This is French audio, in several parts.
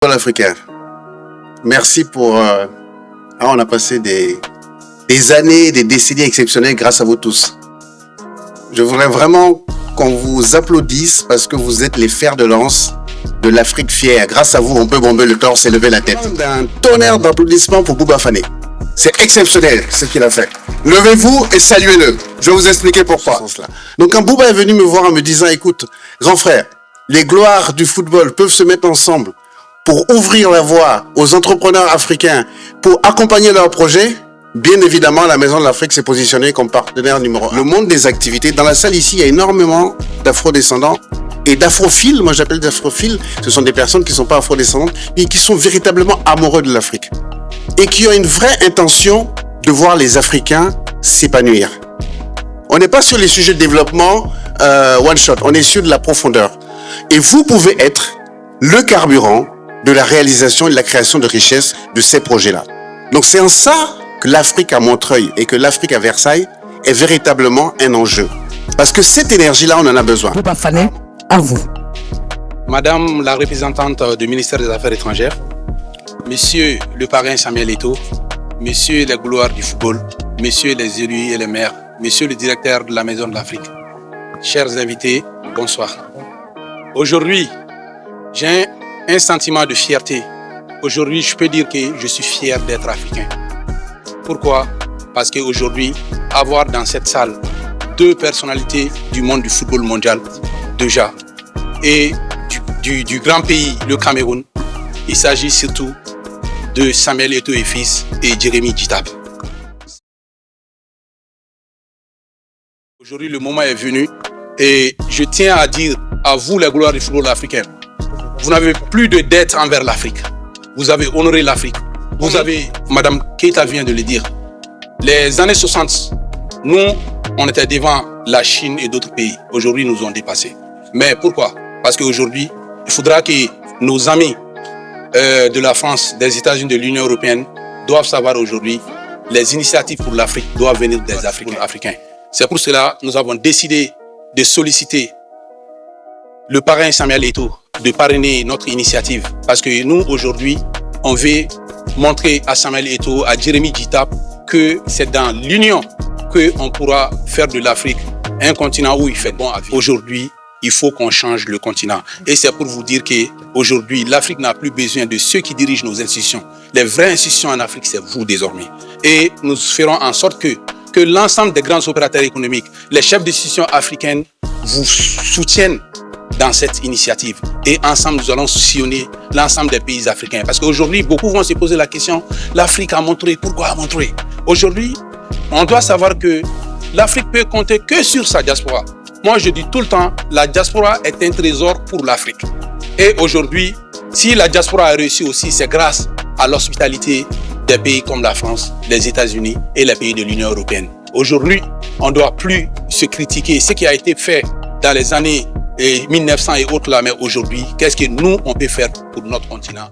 football africain. Merci pour... on a passé des années, des décennies exceptionnelles grâce à vous tous. Je voudrais vraiment qu'on vous applaudisse parce que vous êtes les fers de lance de l'Afrique fière. Grâce à vous, on peut bomber le torse et lever la tête. Un tonnerre d'applaudissements pour Bouba Fane. C'est exceptionnel ce qu'il a fait. Levez-vous et saluez-le. Je vais vous expliquer pourquoi. Donc quand Bouba est venu me voir en me disant, écoute, grand frère, les gloires du football peuvent se mettre ensemble pour ouvrir la voie aux entrepreneurs africains, pour accompagner leurs projets, bien évidemment, la Maison de l'Afrique s'est positionnée comme partenaire numéro 1. Le monde des activités, dans la salle ici, il y a énormément d'afro-descendants et d'afrophiles. Moi, j'appelle d'afrophiles. Ce sont des personnes qui ne sont pas afro-descendantes, mais qui sont véritablement amoureux de l'Afrique et qui ont une vraie intention de voir les Africains s'épanouir. On n'est pas sur les sujets de développement one shot, on est sur de la profondeur. Et vous pouvez être le carburant de la réalisation et de la création de richesses de ces projets-là. Donc c'est en ça que l'Afrique à Montreuil et que l'Afrique à Versailles est véritablement un enjeu. Parce que cette énergie-là, on en a besoin. Bouba Fane, à vous. Madame la représentante du ministère des Affaires étrangères, Monsieur le parrain Samuel Eto'o, Messieurs les gloires du football, Messieurs les élus et les maires, Monsieur le directeur de la Maison de l'Afrique, chers invités, bonsoir. Aujourd'hui, j'ai un sentiment de fierté. Aujourd'hui, je peux dire que je suis fier d'être africain. Pourquoi? Parce qu'aujourd'hui, avoir dans cette salle deux personnalités du monde du football mondial, déjà, et du grand pays, le Cameroun, il s'agit surtout de Samuel Eto'o et fils et Jérémy Djitap. Aujourd'hui, le moment est venu et je tiens à dire à vous, les gloires du football africain, vous n'avez plus de dette envers l'Afrique. Vous avez honoré l'Afrique. Vous avez, Madame Keita vient de le dire, les années 60, nous, on était devant la Chine et d'autres pays. Aujourd'hui, nous ont dépassés. Mais pourquoi? Parce qu'aujourd'hui, il faudra que nos amis de la France, des États-Unis, de l'Union européenne doivent savoir aujourd'hui, les initiatives pour l'Afrique doivent venir des Africains. C'est pour cela que nous avons décidé de solliciter le parrain Samuel Eto'o de parrainer notre initiative. Parce que nous, aujourd'hui, on veut montrer à Samuel Eto'o, à Jérémy Djitap, que c'est dans l'union qu'on pourra faire de l'Afrique un continent où il fait bon à vivre. Aujourd'hui, il faut qu'on change le continent. Et c'est pour vous dire qu'aujourd'hui, l'Afrique n'a plus besoin de ceux qui dirigent nos institutions. Les vraies institutions en Afrique, c'est vous désormais. Et nous ferons en sorte que l'ensemble des grands opérateurs économiques, les chefs d'institutions africaines vous soutiennent dans cette initiative. Et ensemble, nous allons sillonner l'ensemble des pays africains. Parce qu'aujourd'hui, beaucoup vont se poser la question, l'Afrique a montré, pourquoi a montré? Aujourd'hui, on doit savoir que l'Afrique peut compter que sur sa diaspora. Moi, je dis tout le temps, la diaspora est un trésor pour l'Afrique. Et aujourd'hui, si la diaspora a réussi aussi, c'est grâce à l'hospitalité des pays comme la France, les États-Unis et les pays de l'Union européenne. Aujourd'hui, on ne doit plus se critiquer ce qui a été fait dans les années 1900 et autres là, mais aujourd'hui, qu'est-ce que nous, on peut faire pour notre continent?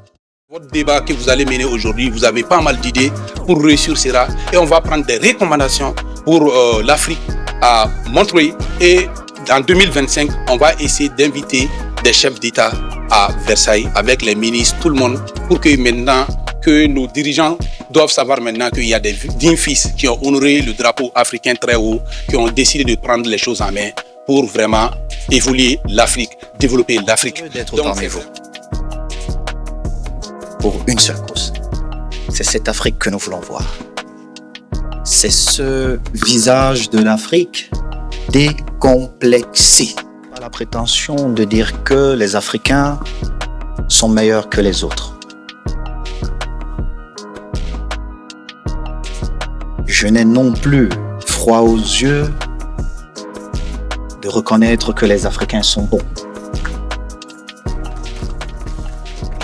Votre débat que vous allez mener aujourd'hui, vous avez pas mal d'idées pour réussir cela et on va prendre des recommandations pour l'Afrique à Montreuil et en 2025, on va essayer d'inviter des chefs d'État à Versailles avec les ministres, tout le monde, pour que maintenant, que nos dirigeants doivent savoir maintenant qu'il y a des dignes fils qui ont honoré le drapeau africain très haut, qui ont décidé de prendre les choses en main pour vraiment évoluer l'Afrique, développer l'Afrique. D'être parmi vous. Pour une seule cause. C'est cette Afrique que nous voulons voir. C'est ce visage de l'Afrique décomplexé. Pas la prétention de dire que les Africains sont meilleurs que les autres. Je n'ai non plus froid aux yeux de reconnaître que les Africains sont bons.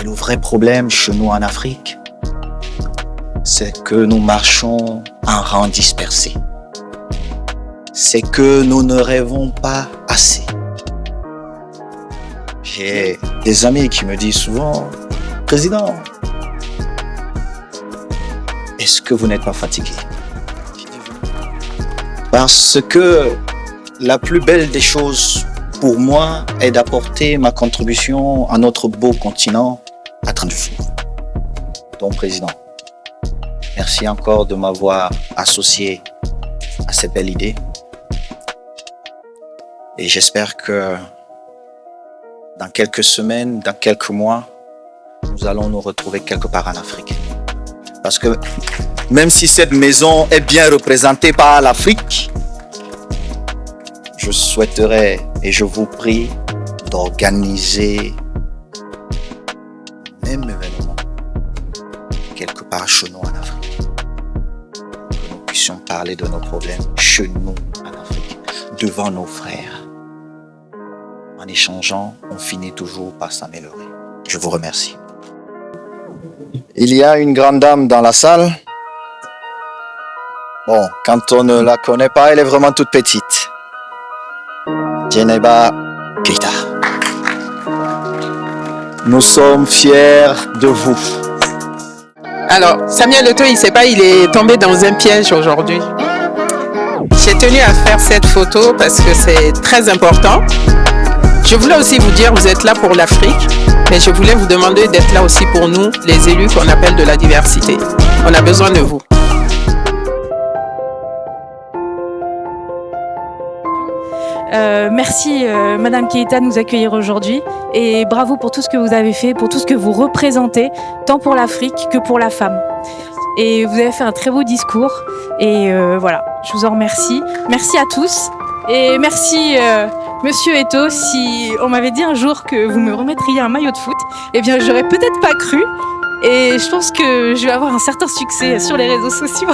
Et le vrai problème chez nous en Afrique, c'est que nous marchons en rang dispersé. C'est que nous ne rêvons pas assez. J'ai des amis qui me disent souvent, « Président, est-ce que vous n'êtes pas fatigué ?» Parce que la plus belle des choses pour moi est d'apporter ma contribution à notre beau continent attendre du four. Ton président, merci encore de m'avoir associé à cette belle idée. Et j'espère que dans quelques semaines, dans quelques mois, nous allons nous retrouver quelque part en Afrique. Parce que même si cette maison est bien représentée par l'Afrique, je souhaiterais et je vous prie d'organiser le même événement quelque part chez nous en Afrique. Que nous puissions parler de nos problèmes chez nous en Afrique, devant nos frères. En échangeant, on finit toujours par s'améliorer. Je vous remercie. Il y a une grande dame dans la salle. Bon, quand on ne la connaît pas, elle est vraiment toute petite. Djeneba Keita. Nous sommes fiers de vous. Alors, Samuel Eto'o, il sait pas, il est tombé dans un piège aujourd'hui. J'ai tenu à faire cette photo parce que c'est très important. Je voulais aussi vous dire, vous êtes là pour l'Afrique, mais je voulais vous demander d'être là aussi pour nous, les élus qu'on appelle de la diversité. On a besoin de vous. Merci Madame Keita de nous accueillir aujourd'hui et bravo pour tout ce que vous avez fait, pour tout ce que vous représentez, tant pour l'Afrique que pour la femme. Et vous avez fait un très beau discours et voilà, je vous en remercie. Merci à tous et merci Monsieur Eto'o. Si on m'avait dit un jour que vous me remettriez un maillot de foot, eh bien j'aurais peut-être pas cru et je pense que je vais avoir un certain succès sur les réseaux sociaux.